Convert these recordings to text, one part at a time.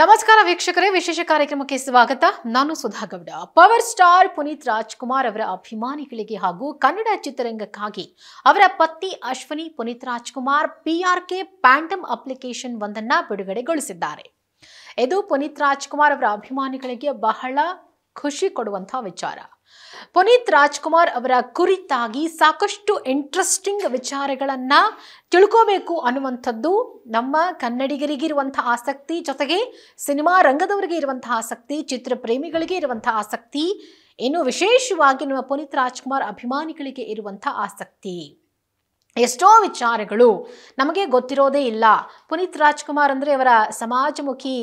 ನಮಸ್ಕಾರ ವೀಕ್ಷಕರೇ, ವಿಶೇಷ ಕಾರ್ಯಕ್ರಮಕ್ಕೆ ಸ್ವಾಗತ. ನಾನು ಸುಧಾ ಗೌಡ. ಪವರ್ ಸ್ಟಾರ್ ಪುನೀತ್ ರಾಜ್ಕುಮಾರ್ ಅವರ ಅಭಿಮಾನಿಗಳಿಗೆ ಹಾಗೂ ಕನ್ನಡ ಚಿತ್ರರಂಗಕ್ಕಾಗಿ ಅವರ ಪತ್ನಿ Ashwini Puneeth Rajkumar PRK phantom application ಒಂದನ್ನ ಬಿಡುಗಡೆಗೊಳಿಸಿದ್ದಾರೆ. ಇದು ಪುನೀತ್ ರಾಜ್ಕುಮಾರ್ ಅವರ ಅಭಿಮಾನಿಗಳಿಗೆ ಬಹಳ ಖುಷಿ ಕೊಡುವಂತಹ ವಿಚಾರ. ಪುನೀತ್ ರಾಜ್ಕುಮಾರ್ ಅವರ ಕುರಿತಾಗಿ ಸಾಕಷ್ಟು ಇಂಟ್ರೆಸ್ಟಿಂಗ್ ವಿಚಾರಗಳನ್ನ ತಿಳ್ಕೋಬೇಕು ಅನ್ನುವಂಥದ್ದು ನಮ್ಮ ಕನ್ನಡಿಗರಿಗಿರುವಂತಹ ಆಸಕ್ತಿ, ಜೊತೆಗೆ ಸಿನಿಮಾ ರಂಗದವರಿಗೆ ಇರುವಂತಹ ಆಸಕ್ತಿ, ಚಿತ್ರ ಪ್ರೇಮಿಗಳಿಗೆ ಇರುವಂತಹ ಆಸಕ್ತಿ, ಇನ್ನು ವಿಶೇಷವಾಗಿ ನಮ್ಮ ಪುನೀತ್ ರಾಜ್ಕುಮಾರ್ ಅಭಿಮಾನಿಗಳಿಗೆ ಇರುವಂತಹ ಆಸಕ್ತಿ. ಎಷ್ಟೋ ವಿಚಾರಗಳು ನಮಗೆ ಗೊತ್ತಿರೋದೇ ಇಲ್ಲ. ಪುನೀತ್ ರಾಜ್ಕುಮಾರ್ ಅಂದರೆ ಅವರ ಸಮಾಜಮುಖಿ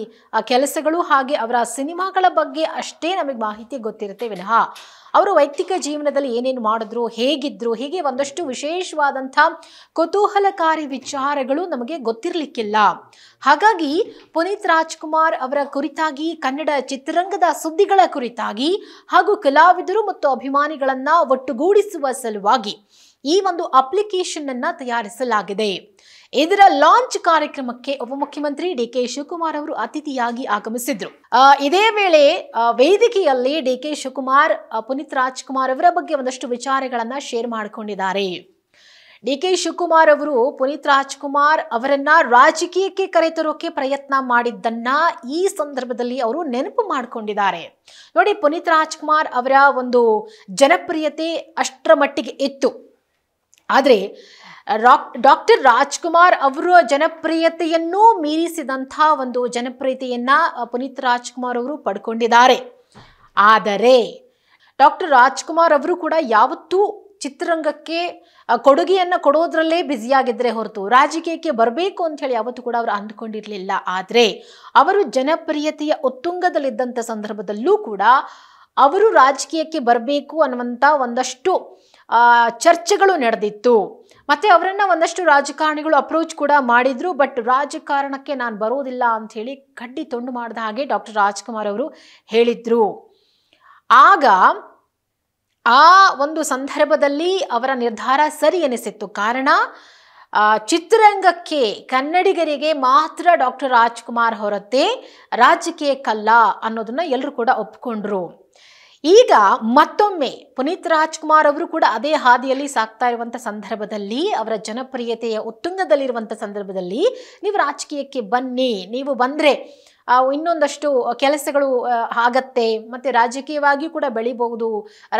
ಕೆಲಸಗಳು ಹಾಗೆ ಅವರ ಸಿನಿಮಾಗಳ ಬಗ್ಗೆ ಅಷ್ಟೇ ನಮಗೆ ಮಾಹಿತಿ ಗೊತ್ತಿರುತ್ತೆ ವಿನಃ ಅವರು ವೈಯಕ್ತಿಕ ಜೀವನದಲ್ಲಿ ಏನೇನು ಮಾಡಿದ್ರು, ಹೇಗಿದ್ರು, ಹೀಗೆ ಒಂದಷ್ಟು ವಿಶೇಷವಾದಂಥ ಕುತೂಹಲಕಾರಿ ವಿಚಾರಗಳು ನಮಗೆ ಗೊತ್ತಿರಲಿಕ್ಕಿಲ್ಲ. ಹಾಗಾಗಿ ಪುನೀತ್ ರಾಜ್ಕುಮಾರ್ ಅವರ ಕುರಿತಾಗಿ, ಕನ್ನಡ ಚಿತ್ರರಂಗದ ಸುದ್ದಿಗಳ ಕುರಿತಾಗಿ ಹಾಗೂ ಕಲಾವಿದರು ಮತ್ತು ಅಭಿಮಾನಿಗಳನ್ನ ಒಟ್ಟುಗೂಡಿಸುವ ಸಲುವಾಗಿ ಈ ಒಂದು ಅಪ್ಲಿಕೇಶನ್ ಅನ್ನ ತಯಾರಿಸಲಾಗಿದೆ. ಇದರ ಲಾಂಚ್ ಕಾರ್ಯಕ್ರಮಕ್ಕೆ ಉಪಮುಖ್ಯಮಂತ್ರಿ DK ಶಿವಕುಮಾರ್ ಅವರು ಅತಿಥಿಯಾಗಿ ಆಗಮಿಸಿದ್ರು. ಇದೇ ವೇಳೆ ವೇದಿಕೆಯಲ್ಲಿ DK ಶಿವಕುಮಾರ್ ಪುನೀತ್ ರಾಜ್ಕುಮಾರ್ ಅವರ ಬಗ್ಗೆ ಒಂದಷ್ಟು ವಿಚಾರಗಳನ್ನ ಶೇರ್ ಮಾಡಿಕೊಂಡಿದ್ದಾರೆ. DK ಶಿವಕುಮಾರ್ ಅವರು ಪುನೀತ್ ರಾಜ್ಕುಮಾರ್ ಅವರನ್ನ ರಾಜಕೀಯಕ್ಕೆ ಕರೆತರೋಕೆ ಪ್ರಯತ್ನ ಮಾಡಿದ್ದನ್ನ ಈ ಸಂದರ್ಭದಲ್ಲಿ ಅವರು ನೆನಪು ಮಾಡಿಕೊಂಡಿದ್ದಾರೆ. ನೋಡಿ, ಪುನೀತ್ ರಾಜ್ಕುಮಾರ್ ಅವರ ಒಂದು ಜನಪ್ರಿಯತೆ ಅಷ್ಟರ ಮಟ್ಟಿಗೆ ಇತ್ತು. ಆದರೆ ಡಾಕ್ಟರ್ ರಾಜ್ಕುಮಾರ್ ಅವರ ಜನಪ್ರಿಯತೆಯನ್ನು ಮೀರಿಸಿದಂಥ ಒಂದು ಜನಪ್ರಿಯತೆಯನ್ನ ಪುನೀತ್ ರಾಜ್ಕುಮಾರ್ ಅವರು ಪಡ್ಕೊಂಡಿದ್ದಾರೆ. ಆದರೆ ಡಾಕ್ಟರ್ ರಾಜ್ಕುಮಾರ್ ಅವರು ಕೂಡ ಯಾವತ್ತೂ ಚಿತ್ರರಂಗಕ್ಕೆ ಕೊಡುಗೆಯನ್ನು ಕೊಡೋದ್ರಲ್ಲೇ ಬ್ಯುಸಿಯಾಗಿದ್ರೆ ಹೊರತು ರಾಜಕೀಯಕ್ಕೆ ಬರಬೇಕು ಅಂತ ಹೇಳಿ ಯಾವತ್ತೂ ಕೂಡ ಅವರು ಅಂದುಕೊಂಡಿರಲಿಲ್ಲ. ಆದರೆ ಅವರು ಜನಪ್ರಿಯತೆಯ ಉತ್ತುಂಗದಲ್ಲಿದ್ದಂಥ ಸಂದರ್ಭದಲ್ಲೂ ಕೂಡ ಅವರು ರಾಜಕೀಯಕ್ಕೆ ಬರಬೇಕು ಅನ್ನುವಂಥ ಒಂದಷ್ಟು ಚರ್ಚೆಗಳು ನಡೆದಿತ್ತು. ಮತ್ತೆ ಅವರನ್ನ ಒಂದಷ್ಟು ರಾಜಕಾರಣಿಗಳು ಅಪ್ರೋಚ್ ಕೂಡ ಮಾಡಿದ್ರು. ಬಟ್ ರಾಜಕಾರಣಕ್ಕೆ ನಾನು ಬರೋದಿಲ್ಲ ಅಂತ ಹೇಳಿ ಕಡ್ಡಿ ತುಂಡು ಮಾಡಿದ ಹಾಗೆ ಡಾಕ್ಟರ್ ರಾಜ್ಕುಮಾರ್ ಅವರು ಹೇಳಿದ್ರು. ಆಗ ಆ ಒಂದು ಸಂದರ್ಭದಲ್ಲಿ ಅವರ ನಿರ್ಧಾರ ಸರಿ ಎನಿಸಿತ್ತು. ಕಾರಣ ಚಿತ್ರರಂಗಕ್ಕೆ ಕನ್ನಡಿಗರಿಗೆ ಮಾತ್ರ ಡಾಕ್ಟರ್ ರಾಜ್ಕುಮಾರ್ ಹೊರತೆ ರಾಜಕೀಯಕ್ಕಲ್ಲ ಅನ್ನೋದನ್ನ ಎಲ್ಲರೂ ಕೂಡ ಒಪ್ಕೊಂಡ್ರು. ಈಗ ಮತ್ತೊಮ್ಮೆ ಪುನೀತ್ ರಾಜ್ಕುಮಾರ್ ಅವರು ಕೂಡ ಅದೇ ಹಾದಿಯಲ್ಲಿ ಸಾಕ್ತಾ ಇರುವಂಥ ಸಂದರ್ಭದಲ್ಲಿ, ಅವರ ಜನಪ್ರಿಯತೆಯ ಉತ್ತುಂಗದಲ್ಲಿರುವಂಥ ಸಂದರ್ಭದಲ್ಲಿ ನೀವು ರಾಜಕೀಯಕ್ಕೆ ಬನ್ನಿ, ನೀವು ಬಂದರೆ ಇನ್ನೊಂದಷ್ಟು ಕೆಲಸಗಳು ಆಗತ್ತೆ, ಮತ್ತು ರಾಜಕೀಯವಾಗಿಯೂ ಕೂಡ ಬೆಳಿಬಹುದು,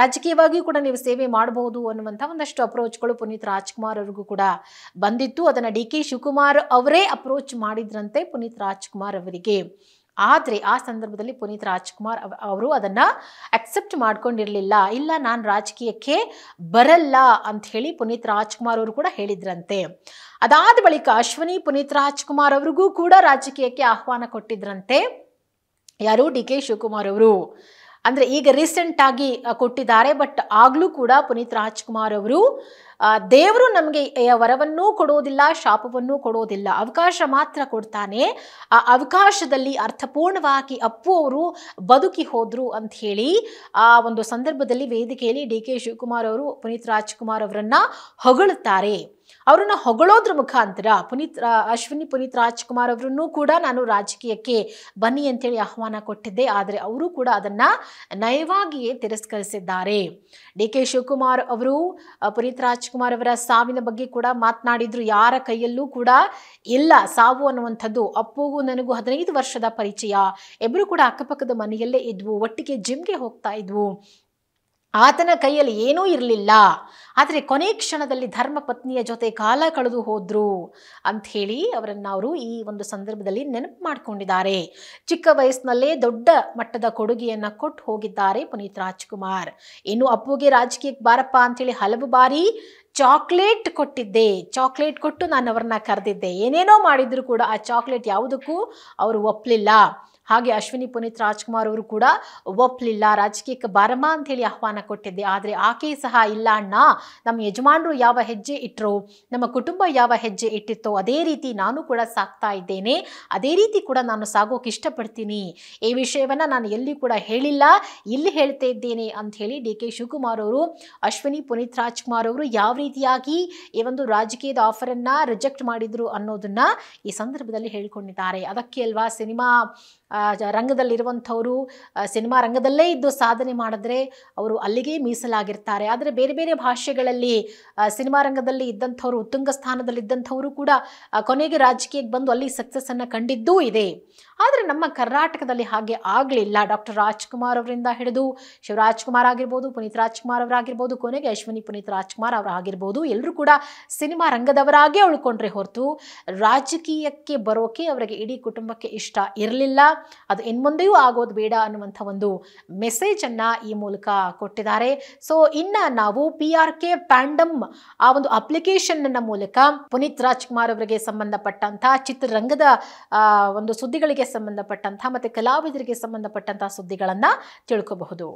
ರಾಜಕೀಯವಾಗಿಯೂ ಕೂಡ ನೀವು ಸೇವೆ ಮಾಡಬಹುದು ಅನ್ನುವಂಥ ಒಂದಷ್ಟು ಅಪ್ರೋಚ್ಗಳು ಪುನೀತ್ ರಾಜ್ಕುಮಾರ್ ಅವ್ರಿಗೂ ಕೂಡ ಬಂದಿತ್ತು. ಅದನ್ನು DK ಶಿವಕುಮಾರ್ ಅವರೇ ಅಪ್ರೋಚ್ ಮಾಡಿದ್ರಂತೆ ಪುನೀತ್ ರಾಜ್ಕುಮಾರ್ ಅವರಿಗೆ. ಆದರೆ ಆ ಸಂದರ್ಭದಲ್ಲಿ ಪುನೀತ್ ರಾಜ್ಕುಮಾರ್ ಅವರು ಅದನ್ನ ಅಕ್ಸೆಪ್ಟ್ ಮಾಡ್ಕೊಂಡಿರಲಿಲ್ಲ. ಇಲ್ಲ, ನಾನು ರಾಜಕೀಯಕ್ಕೆ ಬರಲ್ಲ ಅಂತ ಹೇಳಿ ಪುನೀತ್ ರಾಜ್ಕುಮಾರ್ ಅವರು ಕೂಡ ಹೇಳಿದ್ರಂತೆ. ಅದಾದ ಬಳಿಕ ಅಶ್ವಿನಿ ಪುನೀತ್ ರಾಜ್ಕುಮಾರ್ ಅವ್ರಿಗೂ ಕೂಡ ರಾಜಕೀಯಕ್ಕೆ ಆಹ್ವಾನ ಕೊಟ್ಟಿದ್ರಂತೆ. ಯಾರು? DK ಶಿವಕುಮಾರ್ ಅವರು. ಅಂದರೆ ಈಗ ರೀಸೆಂಟ್ ಆಗಿ ಕೊಟ್ಟಿದ್ದಾರೆ. ಬಟ್ ಆಗಲೂ ಕೂಡ ಪುನೀತ್ ರಾಜ್ಕುಮಾರ್ ಅವರು ದೇವರು ನಮಗೆ ವರವನ್ನೂ ಕೊಡೋದಿಲ್ಲ, ಶಾಪವನ್ನೂ ಕೊಡೋದಿಲ್ಲ, ಅವಕಾಶ ಮಾತ್ರ ಕೊಡ್ತಾನೆ. ಆ ಅವಕಾಶದಲ್ಲಿ ಅರ್ಥಪೂರ್ಣವಾಗಿ ಅಪ್ಪು ಅವರು ಬದುಕಿ ಹೋದ್ರು ಅಂತ ಹೇಳಿ ಆ ಒಂದು ಸಂದರ್ಭದಲ್ಲಿ ವೇದಿಕೆಯಲ್ಲಿ DK ಶಿವಕುಮಾರ್ ಅವರು ಪುನೀತ್ ರಾಜ್ಕುಮಾರ್ ಅವರನ್ನ ಹೊಗಳುತ್ತಾರೆ. ಅವರನ್ನ ಹೊಗಳೋದ್ರ ಮುಖಾಂತರ ಅಶ್ವಿನಿ ಪುನೀತ್ ರಾಜ್ಕುಮಾರ್ ಅವರನ್ನು ಕೂಡ ನಾನು ರಾಜಕೀಯಕ್ಕೆ ಬನ್ನಿ ಅಂತೇಳಿ ಆಹ್ವಾನ ಕೊಟ್ಟಿದ್ದೆ. ಆದರೆ ಅವರು ಕೂಡ ಅದನ್ನ ನಯವಾಗಿಯೇ ತಿರಸ್ಕರಿಸಿದ್ದಾರೆ. DK ಶಿವಕುಮಾರ್ ಅವರು ಪುನೀತ್ ರಾಜ್ಕುಮಾರ್ ಅವರ ಸಾವಿನ ಬಗ್ಗೆ ಕೂಡ ಮಾತನಾಡಿದ್ರು. ಯಾರ ಕೈಯಲ್ಲೂ ಕೂಡ ಇಲ್ಲ ಸಾವು ಅನ್ನುವಂಥದ್ದು. ಅಪ್ಪುಗೂ ನನಗೂ 15 ವರ್ಷದ ಪರಿಚಯ, ಇಬ್ಬರು ಕೂಡ ಅಕ್ಕಪಕ್ಕದ ಮನೆಯಲ್ಲೇ ಇದ್ವು, ಒಟ್ಟಿಗೆ ಜಿಮ್ಗೆ ಹೋಗ್ತಾ ಇದ್ವು, ಆತನ ಕೈಯಲ್ಲಿ ಏನೂ ಇರಲಿಲ್ಲ, ಆದರೆ ಕೊನೆ ಕ್ಷಣದಲ್ಲಿ ಧರ್ಮ ಪತ್ನಿಯ ಜೊತೆ ಕಾಲ ಕಳೆದು ಹೋದ್ರು ಅಂತ ಹೇಳಿ ಅವರನ್ನ ಅವರು ಈ ಒಂದು ಸಂದರ್ಭದಲ್ಲಿ ನೆನಪು ಮಾಡಿಕೊಂಡಿದ್ದಾರೆ. ಚಿಕ್ಕ ವಯಸ್ಸಿನಲ್ಲೇ ದೊಡ್ಡ ಮಟ್ಟದ ಕೊಡುಗೆಯನ್ನ ಕೊಟ್ಟು ಹೋಗಿದ್ದಾರೆ ಪುನೀತ್ ರಾಜ್ಕುಮಾರ್. ಇನ್ನು ಅಪ್ಪುಗೆ ರಾಜಕೀಯಕ್ಕೆ ಬಾರಪ್ಪ ಅಂತೇಳಿ ಹಲವು ಬಾರಿ ಚಾಕ್ಲೇಟ್ ಕೊಟ್ಟಿದ್ದೆ, ಚಾಕ್ಲೇಟ್ ಕೊಟ್ಟು ನಾನು ಅವ್ರನ್ನ ಕರೆದಿದ್ದೆ, ಏನೇನೋ ಮಾಡಿದ್ರು ಕೂಡ ಆ ಚಾಕ್ಲೇಟ್ ಯಾವುದಕ್ಕೂ ಅವರು ಒಪ್ಪಲಿಲ್ಲ. ಹಾಗೆ ಅಶ್ವಿನಿ ಪುನೀತ್ ರಾಜ್ಕುಮಾರ್ ಅವರು ಕೂಡ ಒಪ್ಪಲಿಲ್ಲ. ರಾಜಕೀಯಕ್ಕೆ ಬಾರಮ್ಮ ಅಂತ ಹೇಳಿ ಆಹ್ವಾನ ಕೊಟ್ಟಿದ್ದೆ, ಆದರೆ ಆಕೆ ಸಹ ಇಲ್ಲ ಅಣ್ಣ, ನಮ್ಮ ಯಜಮಾನರು ಯಾವ ಹೆಜ್ಜೆ ಇಟ್ಟರು, ನಮ್ಮ ಕುಟುಂಬ ಯಾವ ಹೆಜ್ಜೆ ಇಟ್ಟಿತ್ತೋ ಅದೇ ರೀತಿ ನಾನು ಕೂಡ ಸಾಕ್ತಾ ಇದ್ದೇನೆ, ಅದೇ ರೀತಿ ಕೂಡ ನಾನು ಸಾಗೋಕೆ ಇಷ್ಟಪಡ್ತೀನಿ. ಈ ವಿಷಯವನ್ನ ನಾನು ಎಲ್ಲಿ ಕೂಡ ಹೇಳಿಲ್ಲ, ಇಲ್ಲಿ ಹೇಳ್ತಾ ಇದ್ದೇನೆ ಅಂತ ಹೇಳಿ ಡಿ ಕೆ ಶಿವಕುಮಾರ್ ಅವರು ಅಶ್ವಿನಿ ಪುನೀತ್ ರಾಜ್ಕುಮಾರ್ ಅವರು ಯಾವ ರೀತಿಯಾಗಿ ಈ ಒಂದು ರಾಜಕೀಯದ ಆಫರ್ ಅನ್ನ ರಿಜೆಕ್ಟ್ ಮಾಡಿದ್ರು ಅನ್ನೋದನ್ನ ಈ ಸಂದರ್ಭದಲ್ಲಿ ಹೇಳ್ಕೊಂಡಿದ್ದಾರೆ. ಅದಕ್ಕೆ ಅಲ್ವಾ ಸಿನಿಮಾ ರಂಗದಲ್ಲಿರುವಂಥವರು ಸಿನಿಮಾ ರಂಗದಲ್ಲೇ ಇದ್ದು ಸಾಧನೆ ಮಾಡಿದ್ರೆ ಅವರು ಅಲ್ಲಿಗೆ ಮೀಸಲಾಗಿರ್ತಾರೆ. ಆದರೆ ಬೇರೆ ಬೇರೆ ಭಾಷೆಗಳಲ್ಲಿ ಸಿನಿಮಾ ರಂಗದಲ್ಲಿ ಇದ್ದಂಥವ್ರು, ಉತ್ತುಂಗ ಸ್ಥಾನದಲ್ಲಿದ್ದಂಥವರು ಕೂಡ ಕೊನೆಗೆ ರಾಜಕೀಯಕ್ಕೆ ಬಂದು ಅಲ್ಲಿ ಸಕ್ಸಸ್ ಅನ್ನು ಕಂಡಿದ್ದೂ ಇದೆ. ಆದರೆ ನಮ್ಮ ಕರ್ನಾಟಕದಲ್ಲಿ ಹಾಗೆ ಆಗಲಿಲ್ಲ. ಡಾಕ್ಟರ್ ರಾಜ್ಕುಮಾರ್ ಅವರಿಂದ ಹಿಡಿದು ಶಿವರಾಜ್ ಕುಮಾರ್ ಆಗಿರ್ಬೋದು, ಪುನೀತ್ ರಾಜ್ಕುಮಾರ್ ಅವರಾಗಿರ್ಬೋದು, ಕೊನೆಗೆ ಅಶ್ವಿನಿ ಪುನೀತ್ ರಾಜ್ಕುಮಾರ್ ಅವರಾಗಿರ್ಬೋದು, ಎಲ್ಲರೂ ಕೂಡ ಸಿನಿಮಾ ರಂಗದವರಾಗೇ ಉಳ್ಕೊಂಡ್ರೆ ಹೊರತು ರಾಜಕೀಯಕ್ಕೆ ಬರೋಕೆ ಅವರಿಗೆ ಇಡೀ ಕುಟುಂಬಕ್ಕೆ ಇಷ್ಟ ಇರಲಿಲ್ಲ. ಅದು ಇನ್ಮುಂದೆಯೂ ಆಗೋದು ಬೇಡ ಅನ್ನುವಂಥ ಒಂದು ಮೆಸೇಜ್ ಅನ್ನ ಈ ಮೂಲಕ ಕೊಟ್ಟಿದ್ದಾರೆ. ಸೊ ಇನ್ನ ನಾವು PRK ಪ್ಯಾಂಡಮ್ ಆ ಒಂದು ಅಪ್ಲಿಕೇಶನ್ ಮೂಲಕ ಪುನೀತ್ ರಾಜ್ಕುಮಾರ್ ಅವರಿಗೆ ಸಂಬಂಧಪಟ್ಟಂತಹ ಚಿತ್ರರಂಗದ ಒಂದು ಸುದ್ದಿಗಳಿಗೆ ಸಂಬಂಧಪಟ್ಟಂತಹ ಮತ್ತೆ ಕಲಾವಿದರಿಗೆ ಸಂಬಂಧಪಟ್ಟಂತಹ ಸುದ್ದಿಗಳನ್ನ ತಿಳ್ಕೋಬಹುದು.